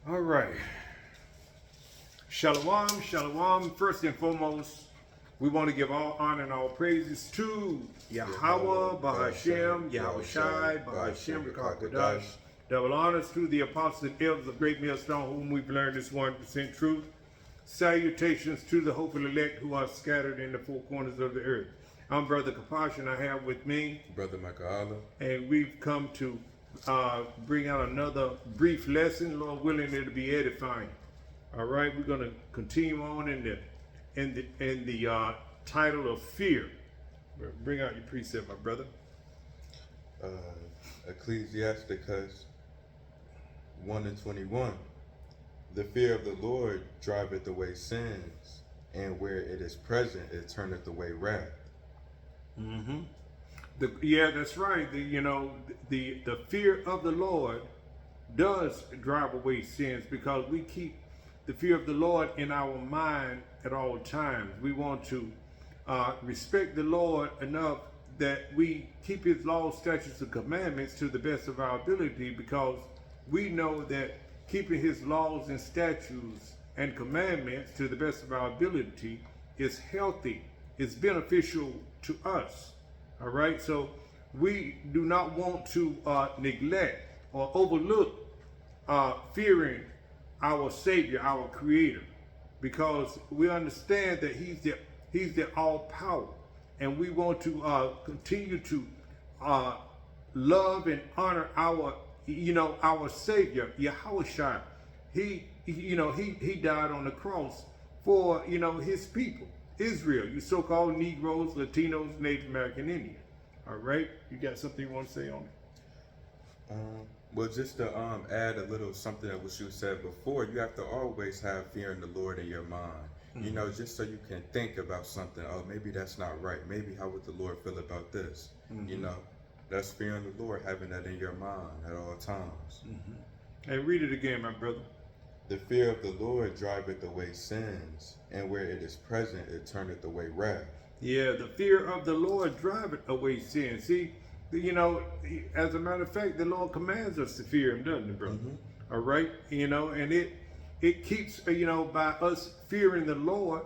All right. Shalom, shalom. First and foremost, we want to give all honor and all praises to Yahweh, Bahashem, Yahweh Shai, Bahashem, Rakakwadash. Double honors to the apostles and elders of Great Millstone, whom we've learned this 1% truth. Salutations to the hopeful elect who are scattered in the four corners of the earth. I'm Brother Kapash, and I have with me Brother Michael. And we've come to bring out another brief lesson. Lord willing, it'll be edifying. All right, we're going to continue on in the title of fear. Bring out your precept, my brother. Ecclesiasticus 1:21. The fear of the Lord driveth away sins, and where it is present, it turneth away wrath. Mm-hmm. Yeah, that's right. The fear of the Lord does drive away sins because we keep the fear of the Lord in our mind at all times. We want to respect the Lord enough that we keep his laws, statutes, and commandments to the best of our ability, because we know that keeping his laws and statutes and commandments to the best of our ability is healthy, is beneficial to us. All right, so we do not want to neglect or overlook fearing our Savior, our Creator, because we understand that He's the all power, and we want to continue to love and honor our Savior, Yahweh Shai. He died on the cross for His people, Israel, you so-called Negroes, Latinos, Native American Indians. All right, you got something you want to say on it? Well, just to add a little something that what you said before, you have to always have fear in the Lord in your mind. Mm-hmm. Just so you can think about something. Oh, maybe that's not right. Maybe how would the Lord feel about this? Mm-hmm. That's fear in the Lord, having that in your mind at all times. Mm-hmm. Hey, read it again, my brother. The fear of the Lord driveth away sins, and where it is present, it turneth away wrath. Yeah, the fear of the Lord driveth away sin. See, as a matter of fact, the Lord commands us to fear him, doesn't it, brother? Mm-hmm. All right, and it keeps, by us fearing the Lord,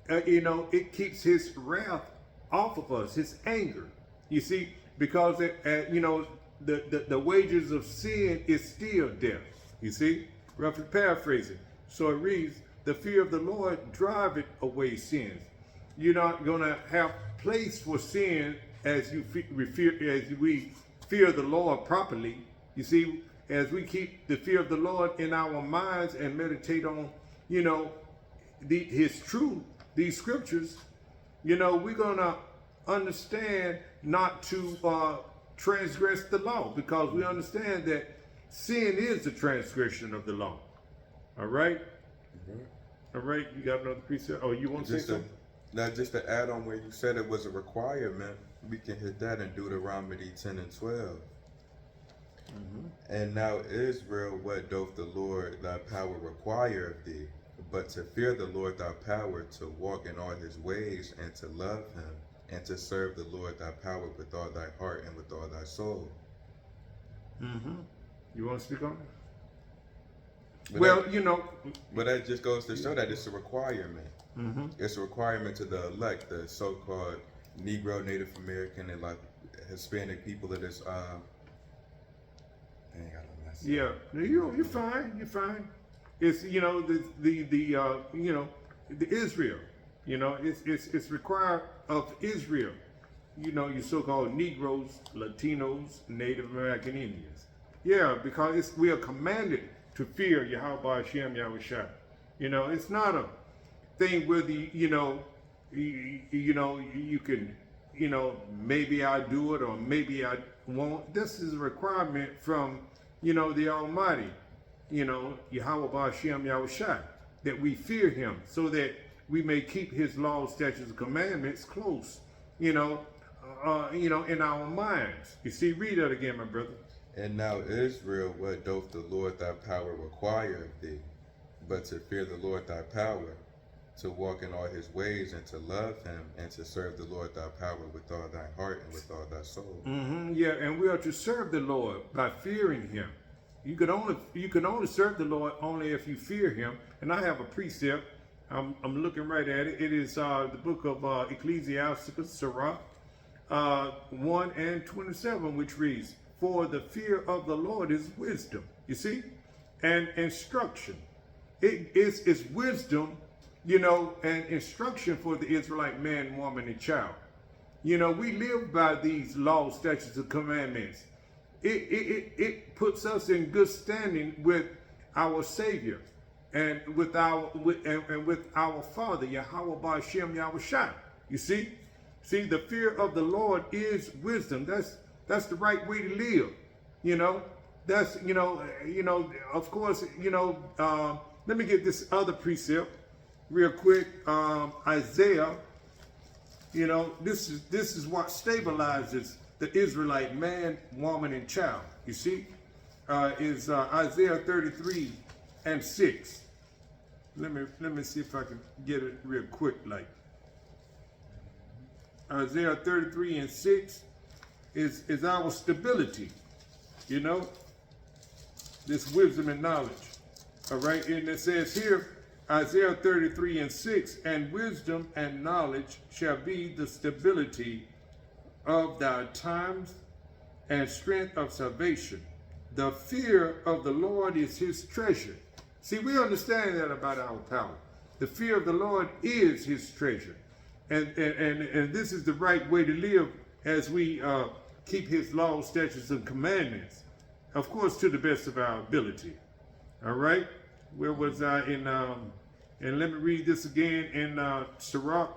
it keeps his wrath off of us, his anger. You see, because the wages of sin is still death. You see, roughly paraphrasing. So it reads, the fear of the Lord driveth away sins. You're not going to have place for sin as we fear the Lord properly. You see, as we keep the fear of the Lord in our minds and meditate on, his truth, these scriptures, we're going to understand not to transgress the law, because we understand that sin is the transgression of the law. All right? Mm-hmm. All right, you got another precept? Oh, you want to say something? Now, just to add on where you said it was a requirement, we can hit that in Deuteronomy 10 and 12. Mm-hmm. And now, Israel, what doth the Lord thy power require of thee, but to fear the Lord thy power, to walk in all his ways, and to love him, and to serve the Lord thy power with all thy heart and with all thy soul. Mm-hmm. You want to speak on it? But that just goes to show that it's a requirement. Mm-hmm. It's a requirement to the elect, the so-called Negro, Native American, and like Hispanic people of this. Yeah, you're fine. You're fine. It's the Israel. It's required of Israel. Your so-called Negroes, Latinos, Native American Indians. Yeah, because we are commanded to fear Yahweh Hashem, Yahweh Shai. It's not a thing where you can, maybe I do it or maybe I won't. This is a requirement from, the Almighty, Yahweh Hashem, Yahweh Shai, that we fear him so that we may keep his laws, statutes, and commandments close, in our minds. You see, read that again, my brother. And now, Israel, what doth the Lord thy power require of thee, but to fear the Lord thy power, to walk in all his ways, and to love him, and to serve the Lord thy power with all thy heart and with all thy soul. Mm-hmm, yeah, and we are to serve the Lord by fearing him. You can only serve the Lord only if you fear Him. And I have a precept. I'm looking right at it. It is the book of Ecclesiasticus, Sirach 1 and 27, which reads, "For the fear of the Lord is wisdom." You see, and instruction. It's wisdom, and instruction for the Israelite man, woman, and child. We live by these laws, statutes, and commandments. It puts us in good standing with our Savior and with our Father, Yahweh Ba'ashem Yahushua. You see, the fear of the Lord is wisdom. That's the right way to live. That's of course. Let me get this other precept real quick. Isaiah. This is what stabilizes the Israelite man, woman, and child. You see, is Isaiah 33 and 6. Let me see if I can get it real quick. Like Isaiah 33 and 6 is our stability. This wisdom and knowledge. All right, and it says here, Isaiah 33 and 6, "And wisdom and knowledge shall be the stability of thy times and strength of salvation. The fear of the Lord is his treasure." See, we understand that about our power. The fear of the Lord is his treasure. And this is the right way to live as we keep his laws, statutes, and commandments. Of course, to the best of our ability. All right? Where was I in, and let me read this again in Sirach,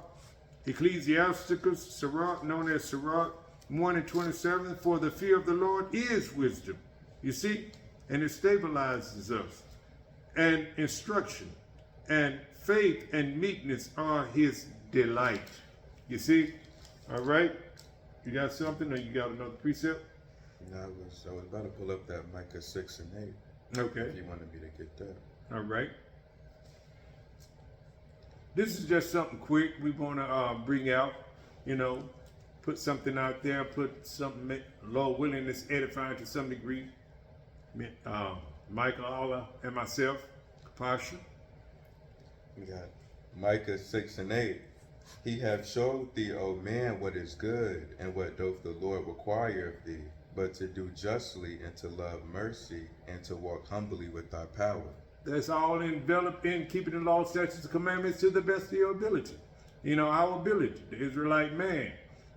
Ecclesiasticus, Sirach, known as Sirach 1 and 27. "For the fear of the Lord is wisdom." You see? And it stabilizes us. "And instruction, and faith and meekness are his delight." You see? All right? You got something, or you got another precept? No, I was about to pull up that Micah 6 and 8. Okay. If you wanted me to get that. All right. This is just something quick we want to bring out, put something out there, put something, Lord willing, that's edifying to some degree. Michael, Allah, and myself, Pasha. We got Micah 6 and 8. "He hath showed thee, O man, what is good, and what doth the Lord require of thee, but to do justly, and to love mercy, and to walk humbly with thy power." That's all enveloped in keeping the law, statutes, and commandments to the best of your ability. Our ability, the Israelite man.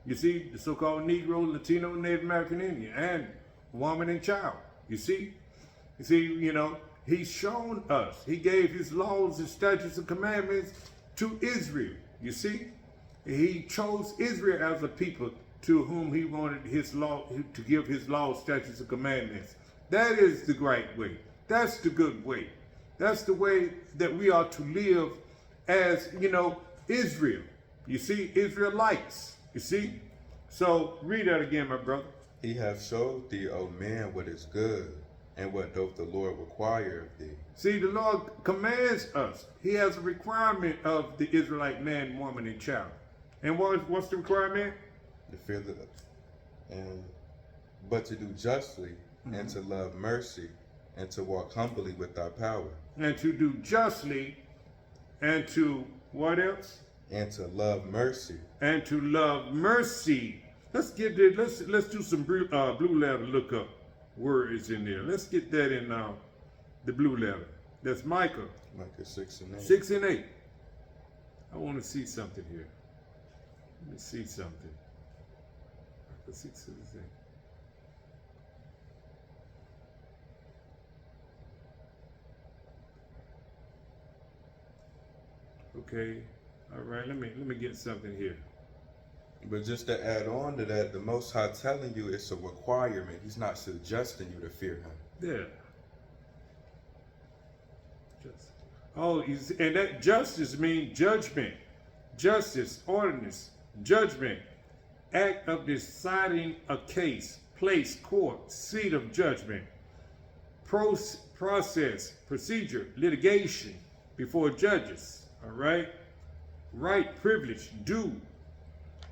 You see, the so-called Negro, Latino, Native American Indian, and woman and child. You see, he's shown us. He gave his laws and statutes and commandments to Israel. You see, he chose Israel as a people to whom he wanted his law to give his laws, statutes, and commandments. That is the right way. That's the good way. That's the way that we are to live as, Israel. You see, Israelites. You see? So read that again, my brother. "He hath showed thee, O man, what is good, and what doth the Lord require of thee." See, the Lord commands us. He has a requirement of the Israelite man, woman, and child. And what's the requirement? The fear of the, but to do justly, and to love mercy, and to walk humbly with thy power. And to do justly, and to what else? And to love mercy. And to love mercy. Let's get there. Let's do some blue letter lookup words in there. Let's get that in the blue letter. That's Micah. Micah 6 and 8. 6 and 8. I want to see something here. Let me see something. Micah 6 and 8. Okay. All right. Let me get something here. But just to add on to that, the Most High telling you it's a requirement. He's not suggesting you to fear him. Yeah. And that justice means judgment. Justice, ordinance, judgment, act of deciding a case, place, court, seat of judgment, process, procedure, litigation before judges. All right? Right, privilege, due.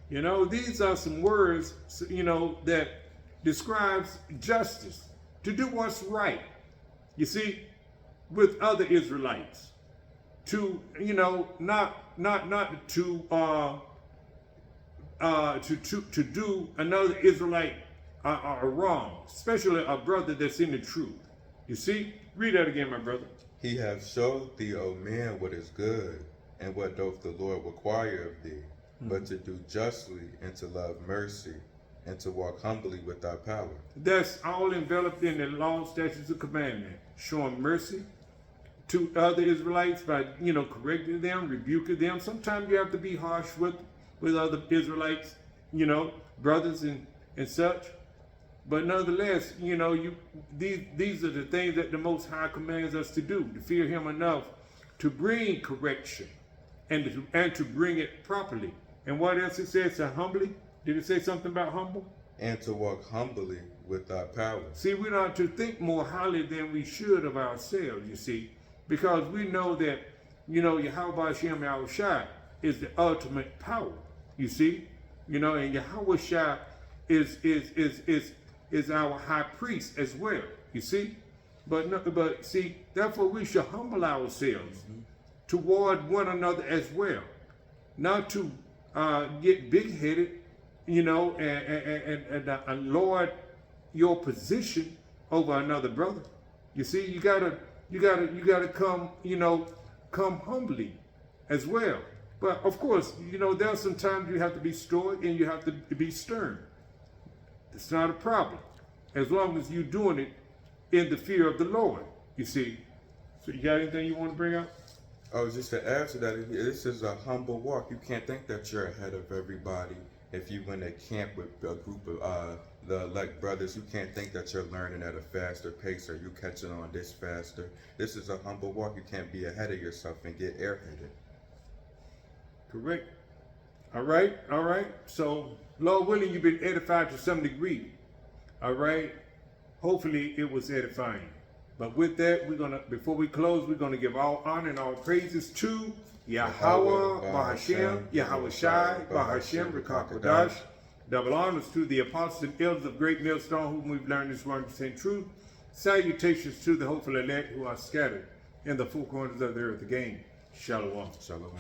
These are some words, that describes justice. To do what's right. You see, with other Israelites, to not to do another Israelite wrong, especially a brother that's in the truth. You see, read that again, my brother. He hath showed thee, O man, what is good, and what doth the Lord require of thee, but to do justly, and to love mercy, and to walk humbly with thy power. That's all enveloped in the law, statutes, and commandment, showing mercy to other Israelites by correcting them, rebuking them. Sometimes you have to be harsh with other Israelites, brothers and such. But nonetheless, these are the things that the Most High commands us to do, to fear Him enough to bring correction and to bring it properly. And what else it says? To humbly. Did it say something about humble? And to walk humbly with thy power. See, we're not to think more highly than we should of ourselves, you see, because we know that, Yahweh Hashem Yahushua is the ultimate power, you see, and Yahweh Shai is our high priest as well, you see. But see, therefore we should humble ourselves toward one another as well, not to get big-headed, and lord your position over another brother. You see, you gotta come, come humbly as well. But of course, there are some times you have to be stoic and you have to be stern. It's not a problem, as long as you're doing it in the fear of the Lord, you see. So you got anything you want to bring up? Oh, just to add to that, this is a humble walk. You can't think that you're ahead of everybody. If you in a camp with a group of the elect brothers, you can't think that you're learning at a faster pace or you catching on this faster. This is a humble walk. You can't be ahead of yourself and get airheaded. Correct. All right. So, Lord willing, you've been edified to some degree. All right. Hopefully, it was edifying. But with that, before we close, we're gonna give all honor and all praises to Yahweh, Bahashem, Yahweh Shai, Bahashem, Rekakodash. Double honors to the apostles and elders of Great Millstone, whom we've learned this 100% truth. Salutations to the hopeful elect who are scattered in the four corners of the earth again. Shalom. Shalom.